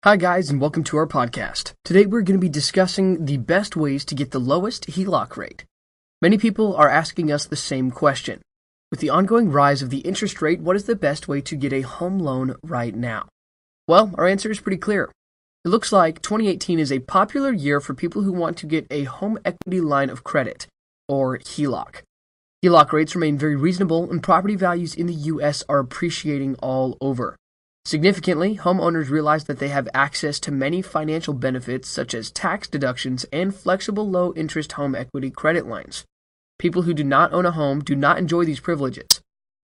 Hi guys, and welcome to our podcast. Today we're going to be discussing the best ways to get the lowest HELOC rate. Many people are asking us the same question. With the ongoing rise of the interest rate, what is the best way to get a home loan right now? Well, our answer is pretty clear. It looks like 2018 is a popular year for people who want to get a home equity line of credit, or HELOC. HELOC rates remain very reasonable, and property values in the U.S. are appreciating all over. Significantly, homeowners realize that they have access to many financial benefits such as tax deductions and flexible low-interest home equity credit lines. People who do not own a home do not enjoy these privileges.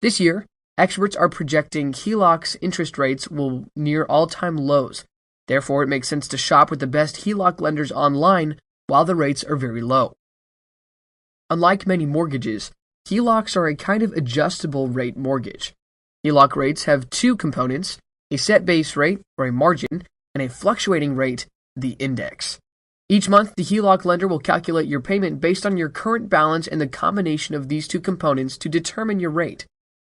This year, experts are projecting HELOC's interest rates will near all-time lows. Therefore, it makes sense to shop with the best HELOC lenders online while the rates are very low. Unlike many mortgages, HELOCs are a kind of adjustable rate mortgage. HELOC rates have two components, a set base rate, or a margin, and a fluctuating rate, the index. Each month, the HELOC lender will calculate your payment based on your current balance and the combination of these two components to determine your rate.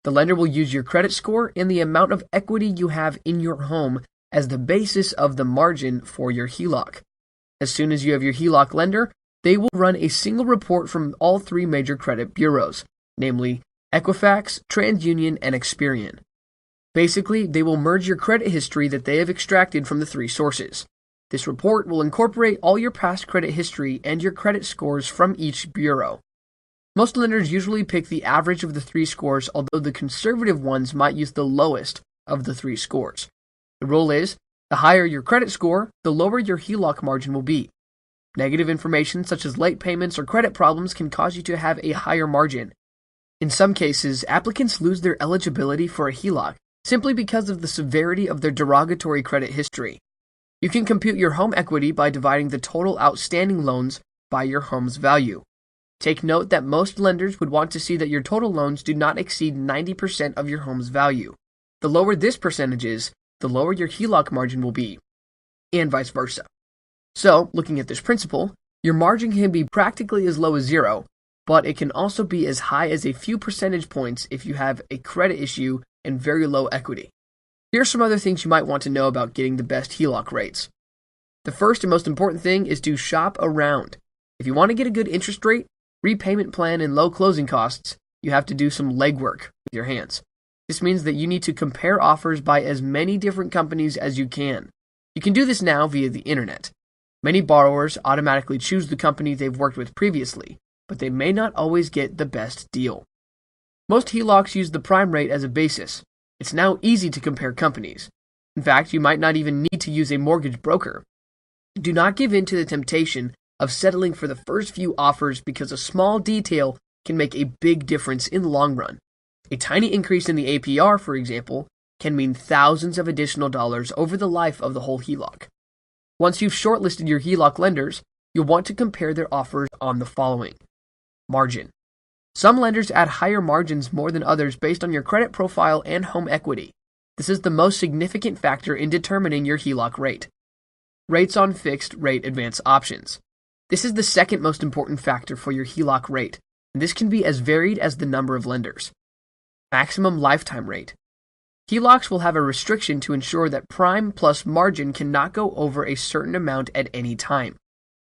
The lender will use your credit score and the amount of equity you have in your home as the basis of the margin for your HELOC. As soon as you have your HELOC lender, they will run a single report from all three major credit bureaus, namely Equifax, TransUnion, and Experian. Basically, they will merge your credit history that they have extracted from the three sources. This report will incorporate all your past credit history and your credit scores from each bureau. Most lenders usually pick the average of the three scores, although the conservative ones might use the lowest of the three scores. The rule is, the higher your credit score, the lower your HELOC margin will be. Negative information such as late payments or credit problems can cause you to have a higher margin. In some cases, applicants lose their eligibility for a HELOC simply because of the severity of their derogatory credit history. You can compute your home equity by dividing the total outstanding loans by your home's value. Take note that most lenders would want to see that your total loans do not exceed 90% of your home's value. The lower this percentage is, the lower your HELOC margin will be, and vice versa. So, looking at this principle, your margin can be practically as low as zero, but it can also be as high as a few percentage points if you have a credit issue and very low equity. Here are some other things you might want to know about getting the best HELOC rates. The first and most important thing is to shop around. If you want to get a good interest rate, repayment plan, and low closing costs, you have to do some legwork with your hands. This means that you need to compare offers by as many different companies as you can. You can do this now via the internet. Many borrowers automatically choose the company they've worked with previously, but they may not always get the best deal. Most HELOCs use the prime rate as a basis. It's now easy to compare companies. In fact, you might not even need to use a mortgage broker. Do not give in to the temptation of settling for the first few offers because a small detail can make a big difference in the long run. A tiny increase in the APR, for example, can mean thousands of additional dollars over the life of the whole HELOC. Once you've shortlisted your HELOC lenders, you'll want to compare their offers on the following. Margin. Some lenders add higher margins more than others based on your credit profile and home equity. This is the most significant factor in determining your HELOC rate. Rates on fixed rate advance options. This is the second most important factor for your HELOC rate, and this can be as varied as the number of lenders. Maximum lifetime rate. HELOCs will have a restriction to ensure that prime plus margin cannot go over a certain amount at any time.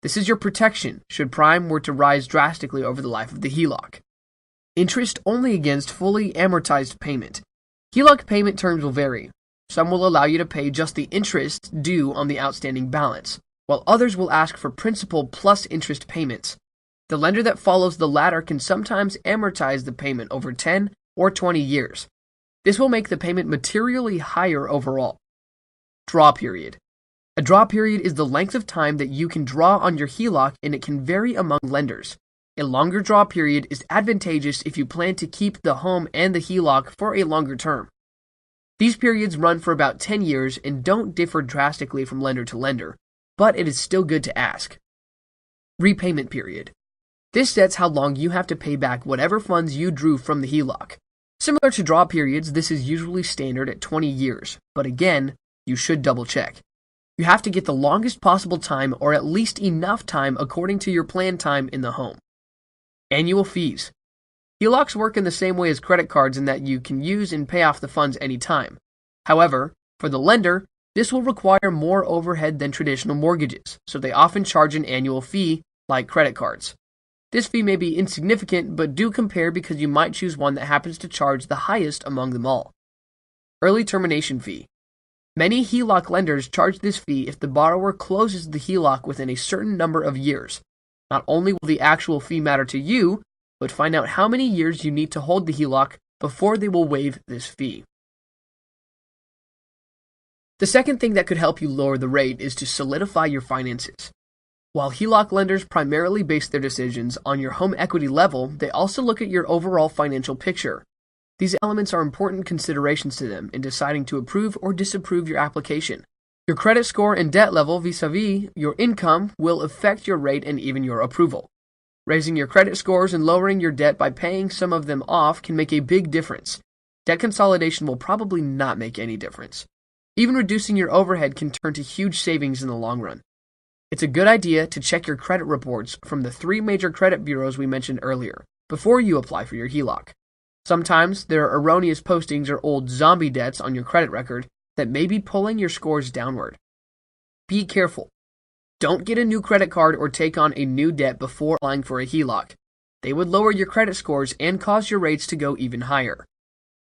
This is your protection should prime were to rise drastically over the life of the HELOC. Interest only against fully amortized payment. HELOC payment terms will vary. Some will allow you to pay just the interest due on the outstanding balance, while others will ask for principal plus interest payments. The lender that follows the latter can sometimes amortize the payment over 10 or 20 years. This will make the payment materially higher overall. Draw period. A draw period is the length of time that you can draw on your HELOC, and it can vary among lenders. A longer draw period is advantageous if you plan to keep the home and the HELOC for a longer term. These periods run for about 10 years and don't differ drastically from lender to lender, but it is still good to ask. Repayment period. This sets how long you have to pay back whatever funds you drew from the HELOC. Similar to draw periods, this is usually standard at 20 years, but again, you should double check. You have to get the longest possible time or at least enough time according to your planned time in the home. Annual fees. HELOCs work in the same way as credit cards in that you can use and pay off the funds anytime. However, for the lender, This will require more overhead than traditional mortgages, so they often charge an annual fee, like credit cards. This fee may be insignificant, but do compare because you might choose one that happens to charge the highest among them all. Early termination fee. Many HELOC lenders charge this fee if the borrower closes the HELOC within a certain number of years. Not only will the actual fee matter to you, but find out how many years you need to hold the HELOC before they will waive this fee. The second thing that could help you lower the rate is to solidify your finances. While HELOC lenders primarily base their decisions on your home equity level, they also look at your overall financial picture. These elements are important considerations to them in deciding to approve or disapprove your application. Your credit score and debt level vis-a-vis your income will affect your rate and even your approval. Raising your credit scores and lowering your debt by paying some of them off can make a big difference. Debt consolidation will probably not make any difference. Even reducing your overhead can turn to huge savings in the long run. It's a good idea to check your credit reports from the 3 major credit bureaus we mentioned earlier before you apply for your HELOC. Sometimes there are erroneous postings or old zombie debts on your credit record that may be pulling your scores downward. Be careful. Don't get a new credit card or take on a new debt before applying for a HELOC. They would lower your credit scores and cause your rates to go even higher.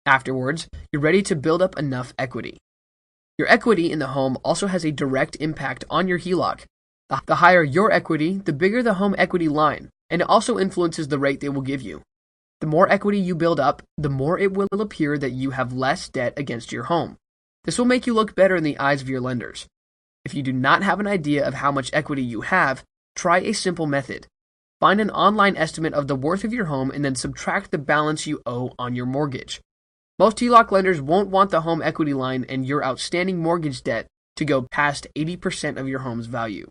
Afterwards, you're ready to build up enough equity. Your equity in the home also has a direct impact on your HELOC. The higher your equity, the bigger the home equity line, and it also influences the rate they will give you. The more equity you build up, the more it will appear that you have less debt against your home. This will make you look better in the eyes of your lenders. If you do not have an idea of how much equity you have, try a simple method. Find an online estimate of the worth of your home and then subtract the balance you owe on your mortgage. Most HELOC lenders won't want the home equity line and your outstanding mortgage debt to go past 80% of your home's value.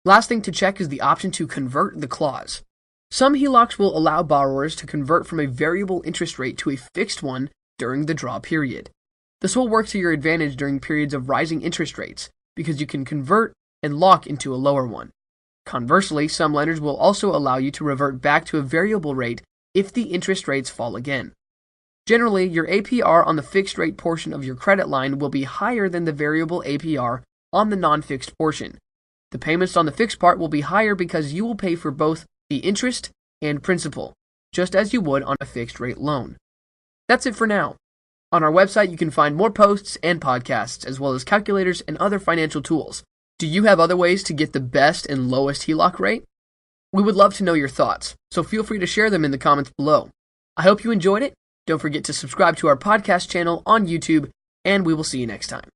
Last thing to check is the option to convert the clause. Some HELOCs will allow borrowers to convert from a variable interest rate to a fixed one during the draw period. This will work to your advantage during periods of rising interest rates because you can convert and lock into a lower one. Conversely, some lenders will also allow you to revert back to a variable rate if the interest rates fall again. Generally, your APR on the fixed rate portion of your credit line will be higher than the variable APR on the non-fixed portion. The payments on the fixed part will be higher because you will pay for both the interest and principal, just as you would on a fixed rate loan. That's it for now. On our website, you can find more posts and podcasts, as well as calculators and other financial tools. Do you have other ways to get the best and lowest HELOC rate? We would love to know your thoughts, so feel free to share them in the comments below. I hope you enjoyed it. Don't forget to subscribe to our podcast channel on YouTube, and we will see you next time.